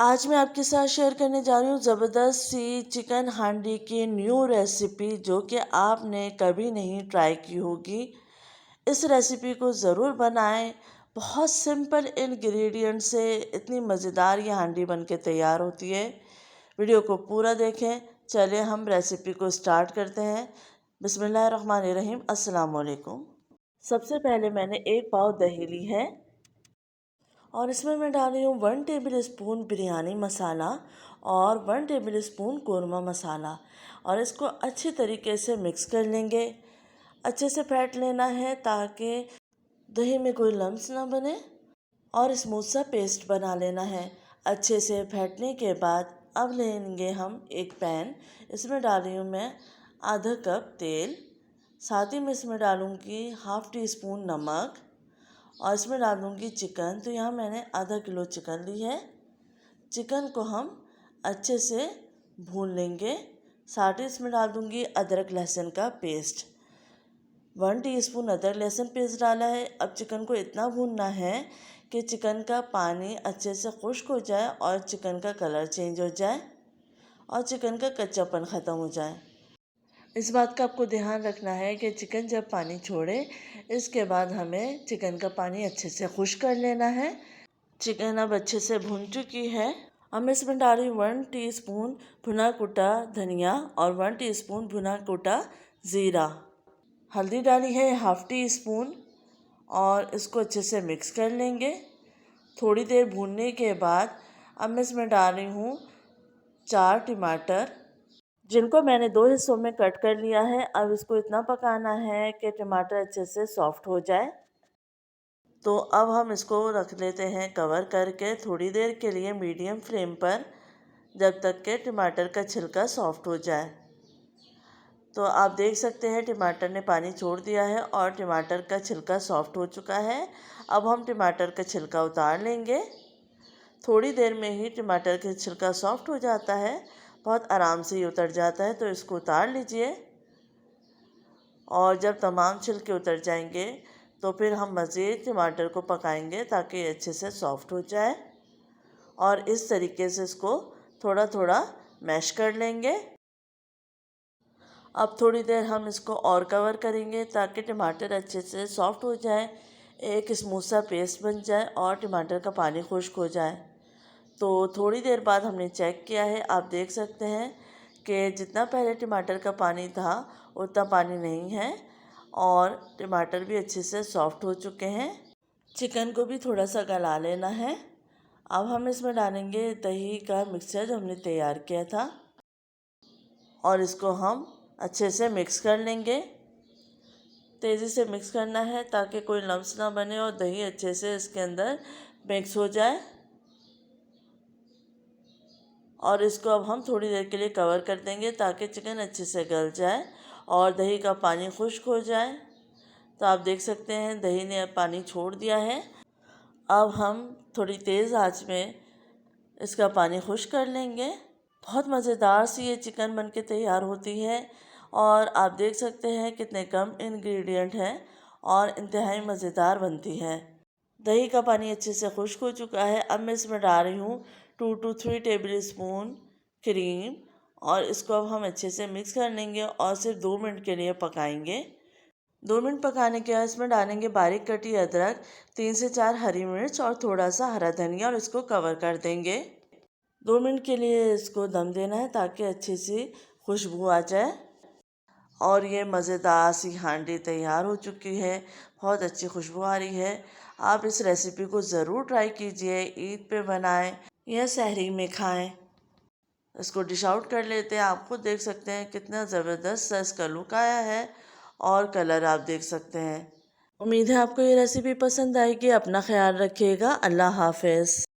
आज मैं आपके साथ शेयर करने जा रही हूँ ज़बरदस्त सी चिकन हांडी की न्यू रेसिपी, जो कि आपने कभी नहीं ट्राई की होगी। इस रेसिपी को ज़रूर बनाएं। बहुत सिंपल इंग्रेडिएंट से इतनी मज़ेदार ये हांडी बन के तैयार होती है। वीडियो को पूरा देखें। चलिए हम रेसिपी को स्टार्ट करते हैं। बिस्मिल्लाहिर्रहमानिर्रहीम। अस्सलाम वालेकुम। सबसे पहले मैंने एक पाव दही ली है और इसमें मैं डाल रही हूँ 1 टेबल स्पून बिरयानी मसाला और 1 टेबल स्पून कौरमा मसाला, और इसको अच्छी तरीके से मिक्स कर लेंगे। अच्छे से फेंट लेना है ताकि दही में कोई लम्स ना बने, और स्मूथ सा पेस्ट बना लेना है। अच्छे से फेंटने के बाद अब लेंगे हम एक पैन। इसमें डाल रही हूँ मैं आधा कप तेल, साथ ही में इसमें डालूँगी हाफ़ टी स्पून नमक, और इसमें डाल दूँगी चिकन। तो यहाँ मैंने आधा किलो चिकन ली है। चिकन को हम अच्छे से भून लेंगे। साथ ही इसमें डाल दूँगी अदरक लहसुन का पेस्ट। 1 टीस्पून अदरक लहसुन पेस्ट डाला है। अब चिकन को इतना भूनना है कि चिकन का पानी अच्छे से खुश्क हो जाए और चिकन का कलर चेंज हो जाए और चिकन का कच्चापन ख़त्म हो जाए। इस बात का आपको ध्यान रखना है कि चिकन जब पानी छोड़े, इसके बाद हमें चिकन का पानी अच्छे से खुश्क कर लेना है। चिकन अब अच्छे से भून चुकी है। अब मैं इसमें डाल रही हूँ 1 टीस्पून भुना कुटा धनिया और 1 टीस्पून भुना कुटा ज़ीरा। हल्दी डाली है हाफ़ टी स्पून, और इसको अच्छे से मिक्स कर लेंगे। थोड़ी देर भूनने के बाद अब मैं इसमें डाल रही हूँ 4 टमाटर, जिनको मैंने 2 हिस्सों में कट कर लिया है। अब इसको इतना पकाना है कि टमाटर अच्छे से सॉफ्ट हो जाए। तो अब हम इसको रख लेते हैं कवर करके थोड़ी देर के लिए मीडियम फ्लेम पर, जब तक के टमाटर का छिलका सॉफ्ट हो जाए। तो आप देख सकते हैं टमाटर ने पानी छोड़ दिया है और टमाटर का छिलका सॉफ्ट हो चुका है। अब हम टमाटर का छिलका उतार लेंगे। थोड़ी देर में ही टमाटर का छिलका सॉफ्ट हो जाता है, बहुत आराम से ही उतर जाता है। तो इसको उतार लीजिए, और जब तमाम छिलके उतर जाएंगे तो फिर हम मज़ीद टमाटर को पकाएंगे ताकि अच्छे से सॉफ्ट हो जाए, और इस तरीके से इसको थोड़ा थोड़ा मैश कर लेंगे। अब थोड़ी देर हम इसको और कवर करेंगे ताकि टमाटर अच्छे से सॉफ्ट हो जाए, एक स्मूथ सा पेस्ट बन जाए और टमाटर का पानी खुश्क हो जाए। तो थोड़ी देर बाद हमने चेक किया है। आप देख सकते हैं कि जितना पहले टमाटर का पानी था उतना पानी नहीं है, और टमाटर भी अच्छे से सॉफ्ट हो चुके हैं। चिकन को भी थोड़ा सा गला लेना है। अब हम इसमें डालेंगे दही का मिक्सचर जो हमने तैयार किया था, और इसको हम अच्छे से मिक्स कर लेंगे। तेज़ी से मिक्स करना है ताकि कोई लम्स ना बने और दही अच्छे से इसके अंदर मिक्स हो जाए। और इसको अब हम थोड़ी देर के लिए कवर कर देंगे ताकि चिकन अच्छे से गल जाए और दही का पानी खुश्क हो जाए। तो आप देख सकते हैं दही ने अब पानी छोड़ दिया है। अब हम थोड़ी तेज़ आंच में इसका पानी खुश्क कर लेंगे। बहुत मज़ेदार सी ये चिकन बन के तैयार होती है, और आप देख सकते हैं कितने कम इंग्रेडिएंट हैं और इंतहाई मज़ेदार बनती है। दही का पानी अच्छे से खुश्क हो चुका है। अब मैं इसमें डाल रही हूँ 2 to 3 टेबल स्पून क्रीम, और इसको अब हम अच्छे से मिक्स कर लेंगे और सिर्फ 2 मिनट के लिए पकाएंगे। 2 मिनट पकाने के बाद इसमें डालेंगे बारीक कटी अदरक, 3 से 4 हरी मिर्च और थोड़ा सा हरा धनिया, और इसको कवर कर देंगे। 2 मिनट के लिए इसको दम देना है ताकि अच्छी सी खुशबू आ जाए, और ये मज़ेदार सी हांडी तैयार हो चुकी है। बहुत अच्छी खुशबू आ रही है। आप इस रेसिपी को ज़रूर ट्राई कीजिए, ईद पे बनाएं या सहरी में खाएं। इसको डिश आउट कर लेते हैं। आप खुद देख सकते हैं कितना ज़बरदस्त सा इसका लुक आया है, और कलर आप देख सकते हैं। उम्मीद है आपको ये रेसिपी पसंद आएगी। अपना ख्याल रखिएगा। अल्लाह हाफ़िज़।